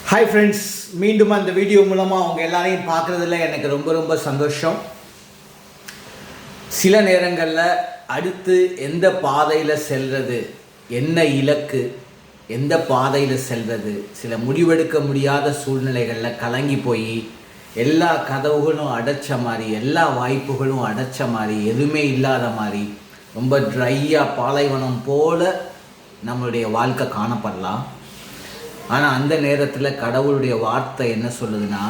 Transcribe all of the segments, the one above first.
Hi friends, மீண்டும் அந்த video மூலமாக அவங்க எல்லாரையும் பார்க்குறதுல எனக்கு ரொம்ப ரொம்ப சந்தோஷம். சில நேரங்களில் அடுத்து எந்த பாதையில் செல்வது, என்ன இலக்கு, எந்த பாதையில் செல்வது, சில முடிவெடுக்க முடியாத சூழ்நிலைகளில் கலங்கி போய் எல்லா கதவுகளும் அடைச்ச மாதிரி, எல்லா வாய்ப்புகளும் அடைச்ச மாதிரி, எதுவுமே இல்லாத மாதிரி ரொம்ப ட்ரையாக பாலைவனம் போல் நம்மளுடைய வாழ்க்கை காணப்படலாம். ஆனால் அந்த நேரத்தில் கடவுளுடைய வார்த்தை என்ன சொல்லுதுன்னா,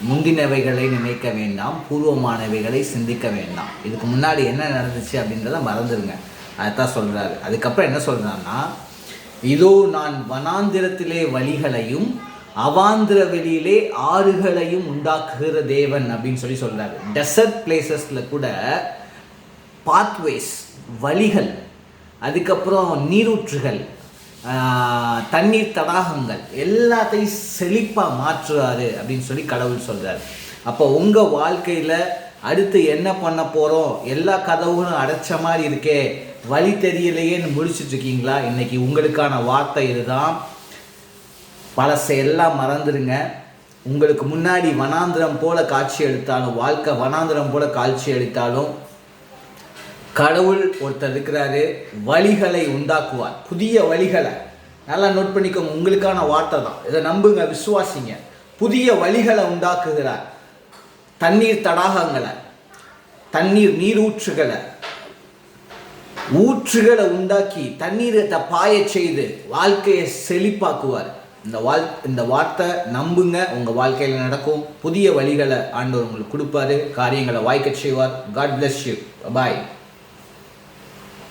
முந்தினவைகளை நினைக்க வேண்டாம், பூர்வமானவைகளை சிந்திக்க வேண்டாம். இதுக்கு முன்னாடி என்ன நடந்துச்சு அப்படின்றத மறந்துடுங்க, அதைத்தான் சொல்கிறாரு. அதுக்கப்புறம் என்ன சொல்கிறான்னா, இதோ நான் வனாந்திரத்திலே வழிகளையும் அவாந்திர வெளியிலே ஆறுகளையும் உண்டாக்குகிற தேவன் அப்படின்னு சொல்கிறாரு. டெசர்ட் பிளேசஸில் கூட பாத்வேஸ், வழிகள், அதுக்கப்புறம் நீரூற்றுகள், தண்ணீர் தடாகங்கள் எல்லாத்தையும் செழிப்பாக மாற்றுறாரு அப்படின்னு சொல்லி கடவுள் சொல்கிறார். அப்போ உங்கள் வாழ்க்கையில் அடுத்து என்ன பண்ண போகிறோம், எல்லா கதவுகளும் அடைச்ச மாதிரி இருக்கே, வழி தெரியலையேன்னு முடிச்சுட்ருக்கீங்களா? இன்றைக்கி உங்களுக்கான வார்த்தை இதுதான். பழசையெல்லாம் மறந்துடுங்க. உங்களுக்கு முன்னாடி வனாந்திரம் போல காட்சி அளித்தாலும், வாழ்க்கை வனாந்திரம் போல காட்சி அளித்தாலும், கடவுள் ஒருத்தர் இருக்கிறாரு, வழிகளை உண்டாக்குவார், புதிய வழிகளை. நல்லா நோட் பண்ணிக்கோங்க, உங்களுக்கான வார்த்தை தான், இதை நம்புங்க, விசுவாசிங்க. புதிய வழிகளை உண்டாக்குகிறார். தண்ணீர் தடாகங்களை, நீரூற்றுகளை, ஊற்றுகளை உண்டாக்கி தண்ணீரை பாய செய்து வாழ்க்கையை செழிப்பாக்குவார். இந்த வார்த்தை நம்புங்க, உங்கள் வாழ்க்கையில் நடக்கும். புதிய வழிகளை ஆண்டவர் உங்களுக்கு கொடுப்பாரு, காரியங்களை வாய்க்க செய்வார். God bless you. பாய்.